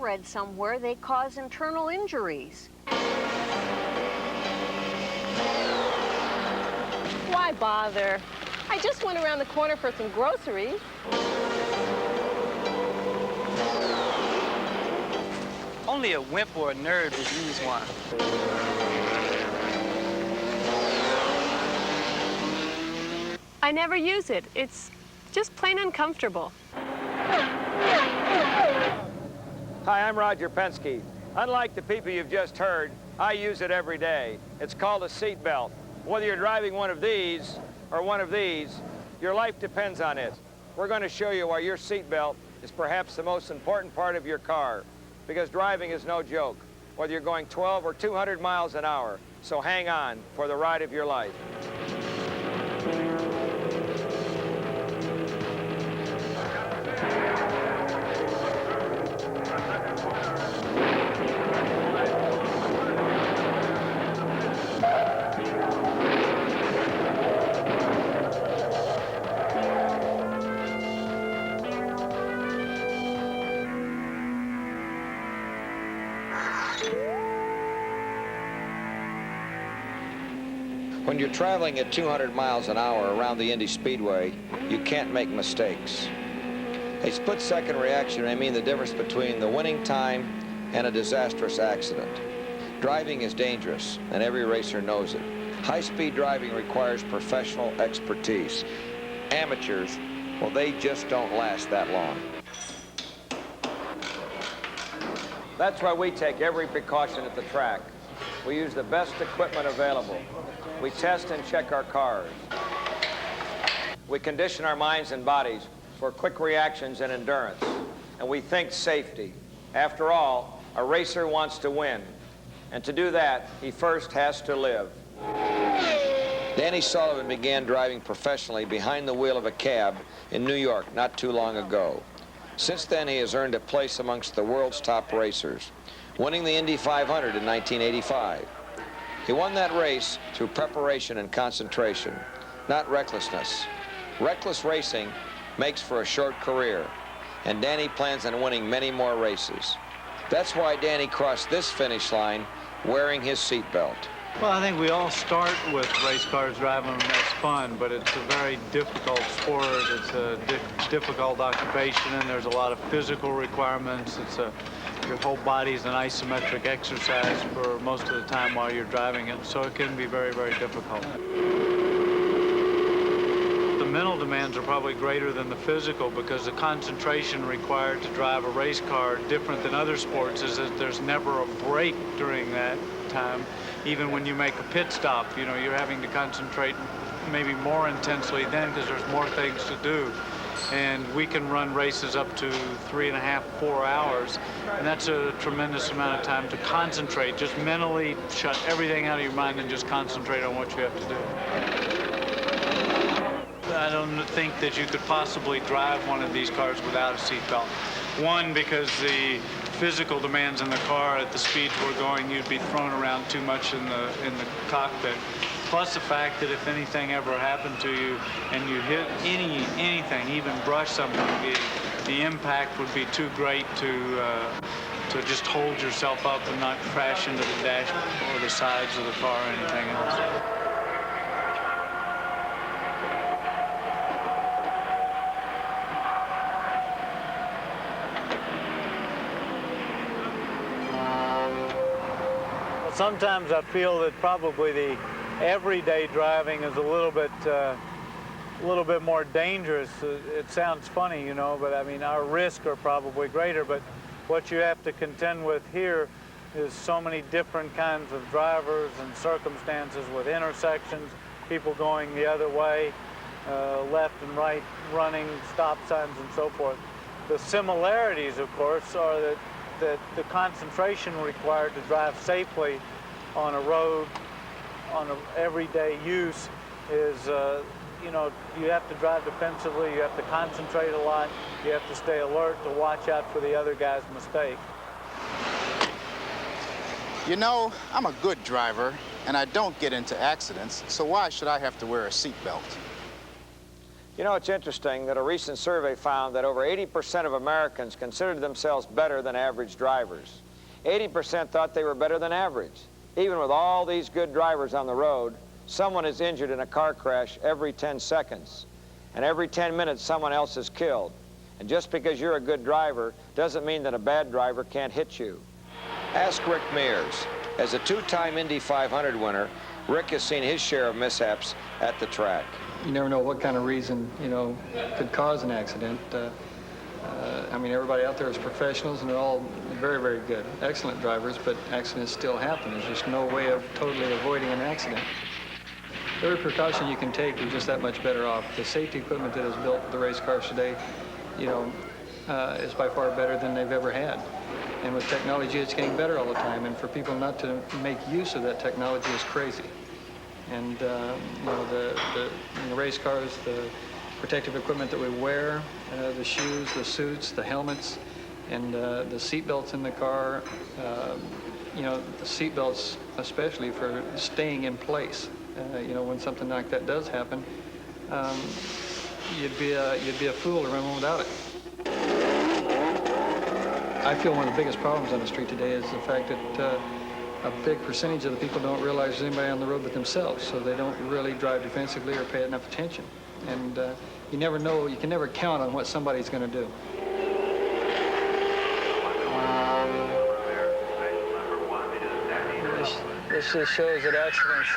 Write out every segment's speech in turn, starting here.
read somewhere they cause internal injuries. Why bother? I just went around the corner for some groceries. Only a wimp or a nerd would use one. I never use it. It's just plain uncomfortable. Hi, I'm Roger Penske. Unlike the people you've just heard, I use it every day. It's called a seat belt. Whether you're driving one of these or one of these, your life depends on it. We're going to show you why your seat belt is perhaps the most important part of your car, because driving is no joke, whether you're going 12 or 200 miles an hour. So hang on for the ride of your life. When you're traveling at 200 miles an hour around the Indy Speedway, you can't make mistakes. A split-second reaction, I mean the difference between the winning time and a disastrous accident. Driving is dangerous, and every racer knows it. High-speed driving requires professional expertise. Amateurs, well, they just don't last that long. That's why we take every precaution at the track. We use the best equipment available. We test and check our cars. We condition our minds and bodies for quick reactions and endurance. And we think safety. After all, a racer wants to win. And to do that, he first has to live. Danny Sullivan began driving professionally behind the wheel of a cab in New York not too long ago. Since then, he has earned a place amongst the world's top racers, winning the Indy 500 in 1985. He won that race through preparation and concentration, not recklessness. Reckless racing makes for a short career, and Danny plans on winning many more races. That's why Danny crossed this finish line wearing his seatbelt. Well, I think we all start with race cars driving them as fun, but it's a very difficult sport. It's a difficult occupation, and there's a lot of physical requirements. Your whole body's an isometric exercise for most of the time while you're driving it, so it can be very, very difficult. The mental demands are probably greater than the physical, because the concentration required to drive a race car, different than other sports, is that there's never a break during that time. Even when you make a pit stop, you know, you're having to concentrate maybe more intensely then because there's more things to do. And we can run races up to 3.5, 4 hours, and that's a tremendous amount of time to concentrate. Just mentally shut everything out of your mind and just concentrate on what you have to do. I don't think that you could possibly drive one of these cars without a seatbelt. One, because the physical demands in the car at the speeds we're going, you'd be thrown around too much in the cockpit. Plus the fact that if anything ever happened to you and you hit anything, even brush something, the impact would be too great to just hold yourself up and not crash into the dash or the sides of the car or anything else. Sometimes I feel that probably the everyday driving is a little bit more dangerous. It sounds funny, you know, but I mean, our risks are probably greater, but what you have to contend with here is so many different kinds of drivers and circumstances with intersections, people going the other way, left and right, running, stop signs and so forth. The similarities, of course, are that the concentration required to drive safely on a road, on an everyday use is, you know, you have to drive defensively, you have to concentrate a lot, you have to stay alert to watch out for the other guy's mistake. You know, I'm a good driver, and I don't get into accidents, so why should I have to wear a seatbelt? You know, it's interesting that a recent survey found that over 80% of Americans considered themselves better than average drivers. 80% thought they were better than average. Even with all these good drivers on the road, someone is injured in a car crash every 10 seconds. And every 10 minutes, someone else is killed. And just because you're a good driver doesn't mean that a bad driver can't hit you. Ask Rick Mears. As a two-time Indy 500 winner, Rick has seen his share of mishaps at the track. You never know what kind of reason, could cause an accident. I mean, everybody out there is professionals, and they're all very, very good, excellent drivers, but accidents still happen. There's just no way of totally avoiding an accident. Every precaution you can take, you're just that much better off. The safety equipment that is built for the race cars today, is by far better than they've ever had. And with technology, it's getting better all the time, and for people not to make use of that technology is crazy. And the race cars, the protective equipment that we wear, the shoes, the suits, the helmets, and the seat belts in the car, the seat belts especially for staying in place. When something like that does happen, you'd be a fool to run one without it. I feel one of the biggest problems on the street today is the fact that a big percentage of the people don't realize there's anybody on the road but themselves, so they don't really drive defensively or pay enough attention. And you never know, you can never count on what somebody's going to do. This just shows that accidents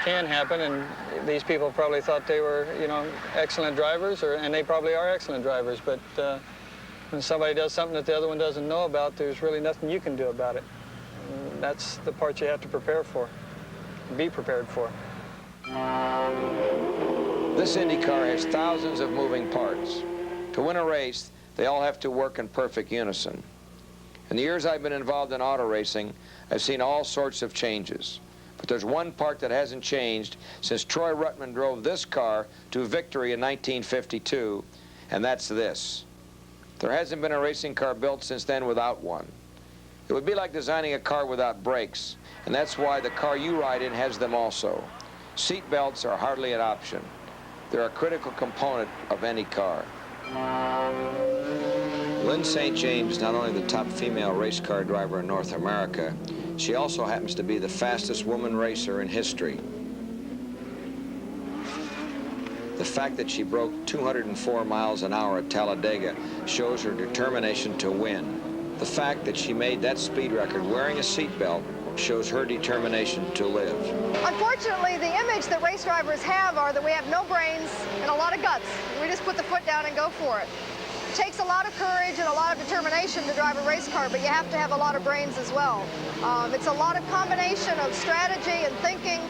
can happen, and these people probably thought they were, excellent drivers, and they probably are excellent drivers, but when somebody does something that the other one doesn't know about, there's really nothing you can do about it. And that's the part you have to prepare for, be prepared for. This Indy car has thousands of moving parts. To win a race, they all have to work in perfect unison. In the years I've been involved in auto racing, I've seen all sorts of changes. But there's one part that hasn't changed since Troy Ruttman drove this car to victory in 1952, and that's this. There hasn't been a racing car built since then without one. It would be like designing a car without brakes, and that's why the car you ride in has them also. Seat belts are hardly an option. They're a critical component of any car. Lynn St. James is not only the top female race car driver in North America, she also happens to be the fastest woman racer in history. The fact that she broke 204 miles an hour at Talladega shows her determination to win. The fact that she made that speed record wearing a seatbelt shows her determination to live. Unfortunately, the image that race drivers have are that we have no brains and a lot of guts. We just put the foot down and go for it. It takes a lot of courage and a lot of determination to drive a race car, but you have to have a lot of brains as well. It's a lot of combination of strategy and thinking.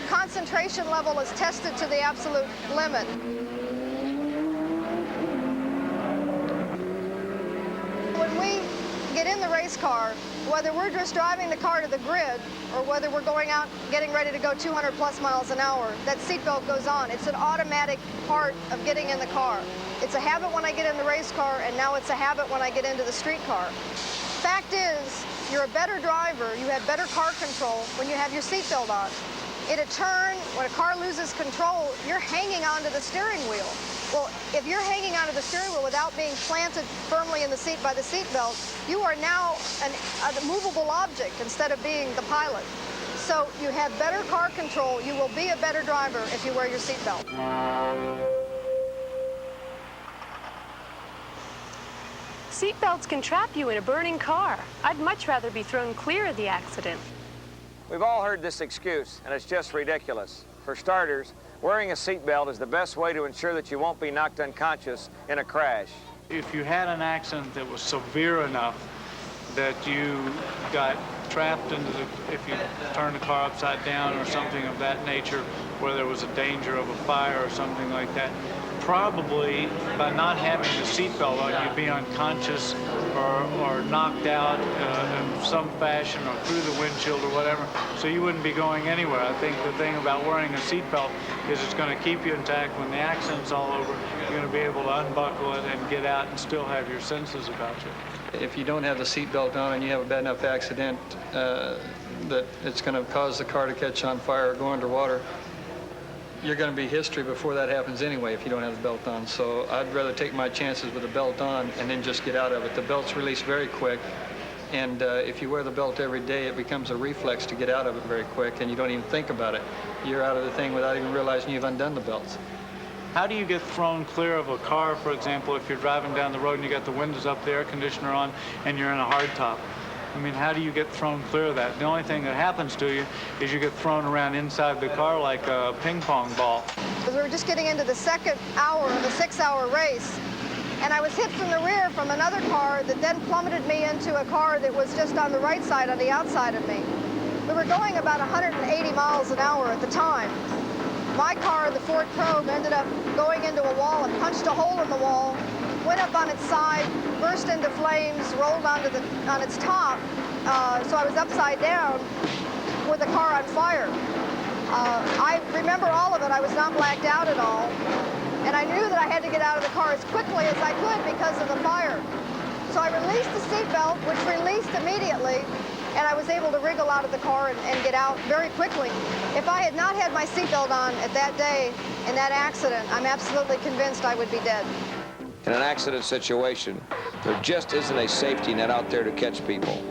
Concentration level is tested to the absolute limit. When we get in the race car, whether we're just driving the car to the grid or whether we're going out getting ready to go 200 plus miles an hour, that seatbelt goes on. It's an automatic part of getting in the car. It's a habit when I get in the race car, and now it's a habit when I get into the street car. Fact is, you're a better driver, you have better car control when you have your seatbelt on. In a turn, when a car loses control, you're hanging onto the steering wheel. Well, if you're hanging onto the steering wheel without being planted firmly in the seat by the seatbelt, you are now a movable object instead of being the pilot. So you have better car control. You will be a better driver if you wear your seatbelt. Seatbelts can trap you in a burning car. I'd much rather be thrown clear of the accident. We've all heard this excuse, and it's just ridiculous. For starters, wearing a seatbelt is the best way to ensure that you won't be knocked unconscious in a crash. If you had an accident that was severe enough that you got trapped into if you turned the car upside down or something of that nature, where there was a danger of a fire or something like that, probably by not having the seatbelt on, you'd be unconscious or knocked out in some fashion or through the windshield or whatever, so you wouldn't be going anywhere. I think the thing about wearing a seatbelt is it's going to keep you intact. When the accident's all over, you're going to be able to unbuckle it and get out and still have your senses about you. If you don't have the seatbelt on and you have a bad enough accident that it's going to cause the car to catch on fire or go underwater, you're going to be history before that happens anyway if you don't have the belt on. So I'd rather take my chances with the belt on and then just get out of it. The belt's released very quick, and if you wear the belt every day, it becomes a reflex to get out of it very quick, and you don't even think about it. You're out of the thing without even realizing you've undone the belts. How do you get thrown clear of a car, for example, if you're driving down the road and you got the windows up, the air conditioner on, and you're in a hardtop? I mean, how do you get thrown clear of that? The only thing that happens to you is you get thrown around inside the car like a ping pong ball. We were just getting into the second hour of a 6-hour race, and I was hit from the rear from another car that then plummeted me into a car that was just on the right side, on the outside of me. We were going about 180 miles an hour at the time. My car, the Ford Probe, ended up going into a wall and punched a hole in the wall, went up on its side, burst into flames, rolled on its top, so I was upside down with the car on fire. I remember all of it. I was not blacked out at all, and I knew that I had to get out of the car as quickly as I could because of the fire. So I released the seatbelt, which released immediately, and I was able to wriggle out of the car and get out very quickly. If I had not had my seatbelt on at that day in that accident, I'm absolutely convinced I would be dead. In an accident situation, there just isn't a safety net out there to catch people.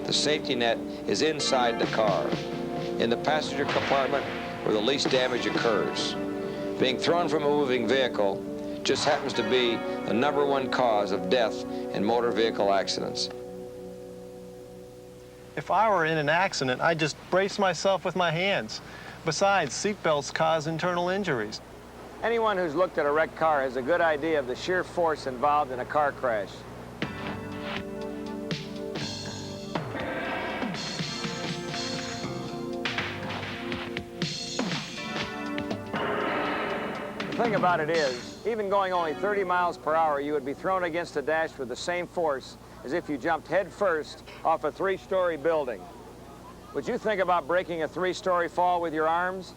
The safety net is inside the car, in the passenger compartment where the least damage occurs. Being thrown from a moving vehicle just happens to be the #1 cause of death in motor vehicle accidents. If I were in an accident, I'd just brace myself with my hands. Besides, seatbelts cause internal injuries. Anyone who's looked at a wrecked car has a good idea of the sheer force involved in a car crash. The thing about it is, even going only 30 miles per hour, you would be thrown against the dash with the same force as if you jumped head first off a 3-story building. Would you think about breaking a 3-story fall with your arms?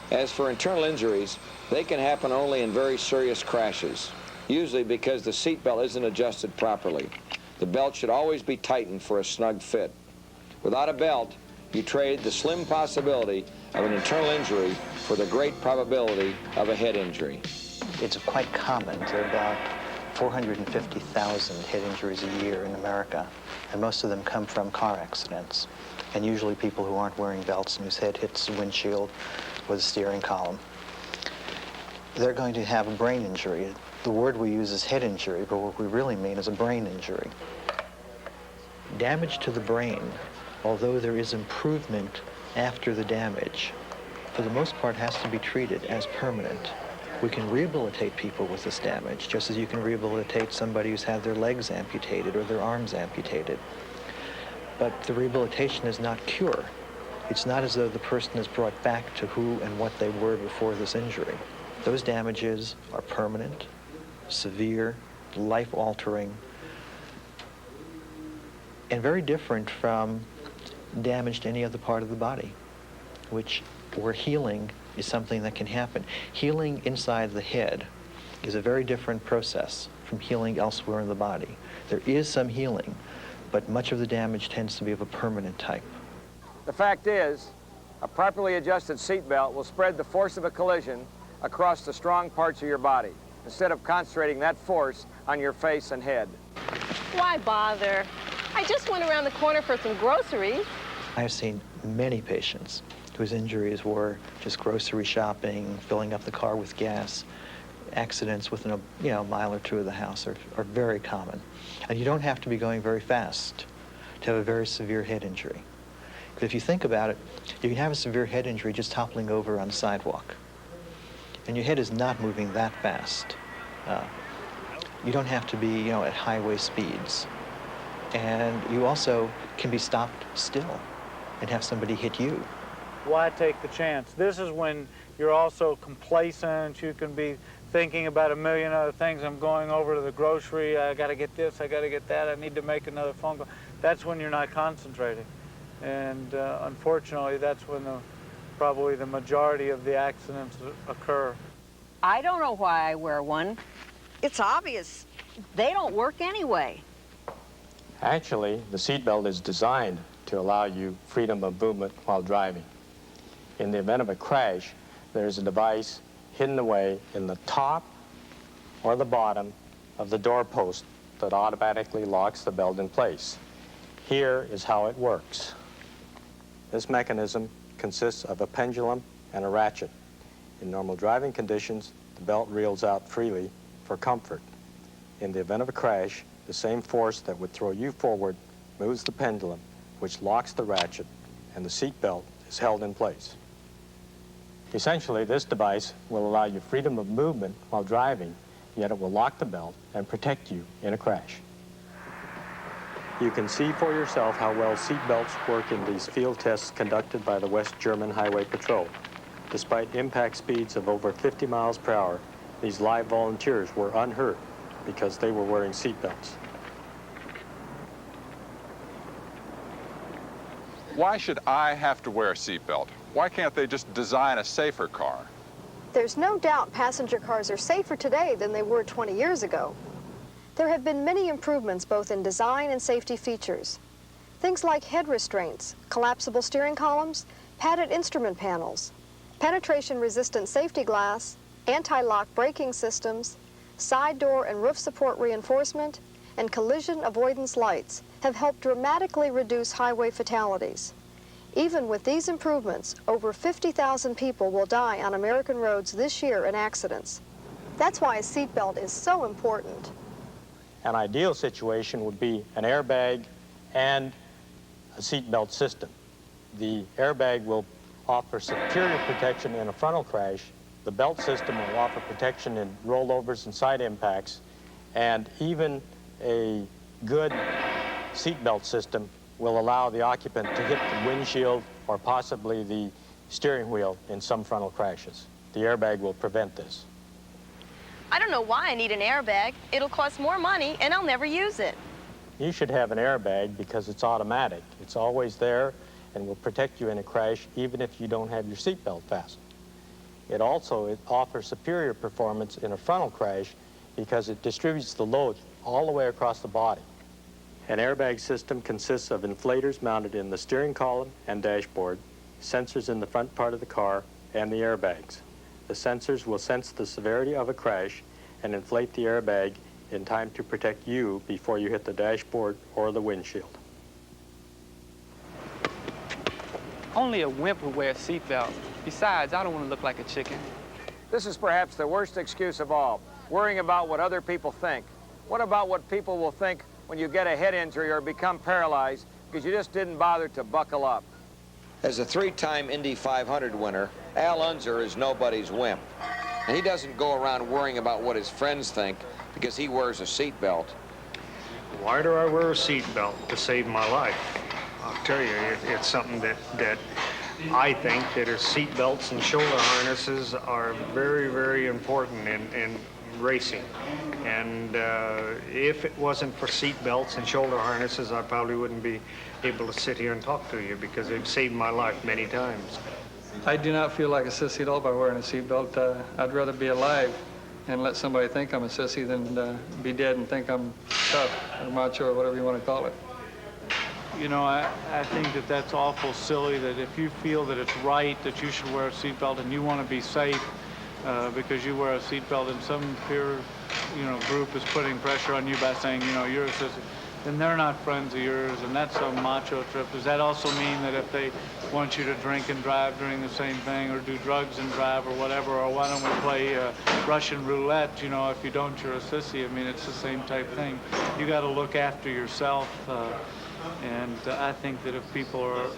As for internal injuries, they can happen only in very serious crashes, usually because the seatbelt isn't adjusted properly. The belt should always be tightened for a snug fit. Without a belt, you trade the slim possibility of an internal injury for the great probability of a head injury. It's quite common. There are about 450,000 head injuries a year in America, and most of them come from car accidents, and usually people who aren't wearing belts and whose head hits the windshield or the steering column. They're going to have a brain injury. The word we use is head injury, but what we really mean is a brain injury. Damage to the brain, although there is improvement after the damage, for the most part has to be treated as permanent. We can rehabilitate people with this damage, just as you can rehabilitate somebody who's had their legs amputated or their arms amputated. But the rehabilitation is not cure. It's not as though the person is brought back to who and what they were before this injury. Those damages are permanent, severe, life-altering, and very different from damage to any other part of the body, where healing is something that can happen. Healing inside the head is a very different process from healing elsewhere in the body. There is some healing, but much of the damage tends to be of a permanent type. The fact is, a properly adjusted seatbelt will spread the force of a collision across the strong parts of your body, instead of concentrating that force on your face and head. Why bother? I just went around the corner for some groceries. I've seen many patients whose injuries were just grocery shopping, filling up the car with gas. Accidents within a mile or two of the house are very common. And you don't have to be going very fast to have a very severe head injury. Because if you think about it, you can have a severe head injury just toppling over on the sidewalk. And your head is not moving that fast. You don't have to be, at highway speeds. And you also can be stopped still and have somebody hit you. Why take the chance? This is when you're also complacent. You can be thinking about a million other things. I'm going over to the grocery. I got to get this. I got to get that. I need to make another phone call. That's when you're not concentrating. And unfortunately, that's when probably the majority of the accidents occur. I don't know why I wear one. It's obvious. They don't work anyway. Actually, the seatbelt is designed to allow you freedom of movement while driving. In the event of a crash, there's a device hidden away in the top or the bottom of the doorpost that automatically locks the belt in place. Here is how it works. This mechanism consists of a pendulum and a ratchet. In normal driving conditions, the belt reels out freely for comfort. In the event of a crash, the same force that would throw you forward moves the pendulum, which locks the ratchet, and the seat belt is held in place. Essentially, this device will allow you freedom of movement while driving, yet it will lock the belt and protect you in a crash. You can see for yourself how well seat belts work in these field tests conducted by the West German Highway Patrol. Despite impact speeds of over 50 miles per hour, these live volunteers were unhurt because they were wearing seat belts. Why should I have to wear a seatbelt? Why can't they just design a safer car? There's no doubt passenger cars are safer today than they were 20 years ago. There have been many improvements both in design and safety features. Things like head restraints, collapsible steering columns, padded instrument panels, penetration-resistant safety glass, anti-lock braking systems, side door and roof support reinforcement, and collision avoidance lights have helped dramatically reduce highway fatalities. Even with these improvements, over 50,000 people will die on American roads this year in accidents. That's why a seatbelt is so important. An ideal situation would be an airbag and a seatbelt system. The airbag will offer superior protection in a frontal crash. The belt system will offer protection in rollovers and side impacts, and even a good seatbelt system will allow the occupant to hit the windshield or possibly the steering wheel in some frontal crashes. The airbag will prevent this. I don't know why I need an airbag. It'll cost more money, and I'll never use it. You should have an airbag because it's automatic. It's always there and will protect you in a crash even if you don't have your seatbelt fastened. It offers superior performance in a frontal crash because it distributes the load all the way across the body. An airbag system consists of inflators mounted in the steering column and dashboard, sensors in the front part of the car, and the airbags. The sensors will sense the severity of a crash and inflate the airbag in time to protect you before you hit the dashboard or the windshield. Only a wimp would wear a seatbelt. Besides, I don't want to look like a chicken. This is perhaps the worst excuse of all, worrying about what other people think. What about what people will think when you get a head injury or become paralyzed because you just didn't bother to buckle up? As a three-time Indy 500 winner, Al Unser is nobody's wimp. And he doesn't go around worrying about what his friends think because he wears a seatbelt. Why do I wear a seatbelt? To save my life. I'll tell you, it's something that I think that seat belts and shoulder harnesses are very, very important in racing. And if it wasn't for seat belts and shoulder harnesses, I probably wouldn't be able to sit here and talk to you because they've saved my life many times. I do not feel like a sissy at all by wearing a seatbelt. I'd rather be alive and let somebody think I'm a sissy than be dead and think I'm tough or macho or whatever you want to call it. You know, I think that that's awful silly, that if you feel that it's right that you should wear a seatbelt and you want to be safe because you wear a seatbelt and some peer, group is putting pressure on you by saying, you're a sissy, then they're not friends of yours, and that's some macho trip. Does that also mean that if they want you to drink and drive during the same thing, or do drugs and drive, or whatever, or why don't we play Russian roulette, if you don't, you're a sissy? I mean, it's the same type thing. You got to look after yourself, and I think that if people are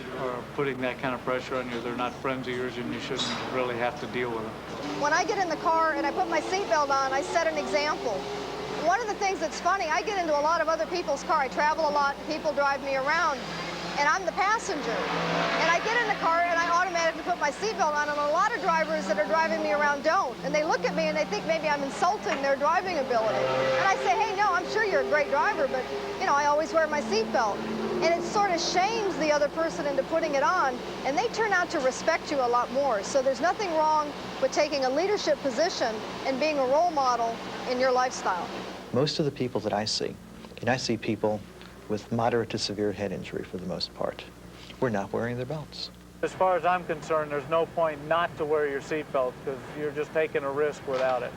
putting that kind of pressure on you, they're not friends of yours, and you shouldn't really have to deal with them. When I get in the car and I put my seatbelt on, I set an example. One of the things that's funny, I get into a lot of other people's car. I travel a lot, and people drive me around, and I'm the passenger. And I get in the car, and I automatically put my seatbelt on, and a lot of drivers that are driving me around don't. And they look at me, and they think maybe I'm insulting their driving ability. And I say, hey, no, I'm sure you're a great driver, but, I always wear my seatbelt. And it sort of shames the other person into putting it on, and they turn out to respect you a lot more. So there's nothing wrong with taking a leadership position and being a role model in your lifestyle. Most of the people that I see, and I see people with moderate to severe head injury for the most part, we're not wearing their belts. As far as I'm concerned, there's no point not to wear your seatbelt because you're just taking a risk without it.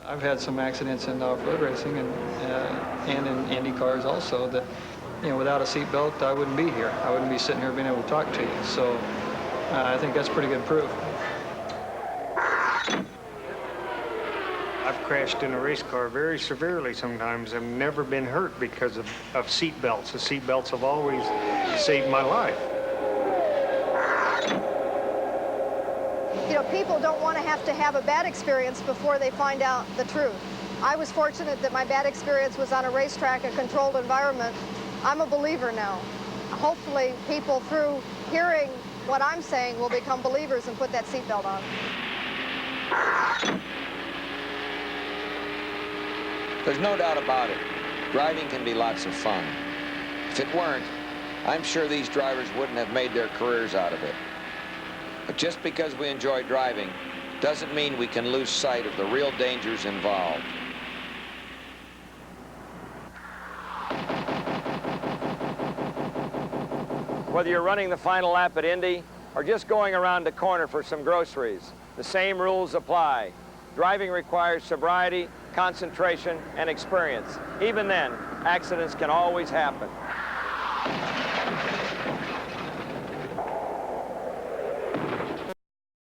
I've had some accidents in off-road racing and in Indy cars also that, you know, without a seatbelt, I wouldn't be here. I wouldn't be sitting here being able to talk to you. So I think that's pretty good proof. I've crashed in a race car very severely sometimes. I've never been hurt because of seat belts. The seat belts have always saved my life. You know, people don't want to have a bad experience before they find out the truth. I was fortunate that my bad experience was on a racetrack, a controlled environment. I'm a believer now. Hopefully people, through hearing what I'm saying, will become believers and put that seatbelt on. There's no doubt about it. Driving can be lots of fun. If it weren't, I'm sure these drivers wouldn't have made their careers out of it. But just because we enjoy driving doesn't mean we can lose sight of the real dangers involved. Whether you're running the final lap at Indy or just going around the corner for some groceries, the same rules apply. Driving requires sobriety, concentration, and experience. Even then, accidents can always happen.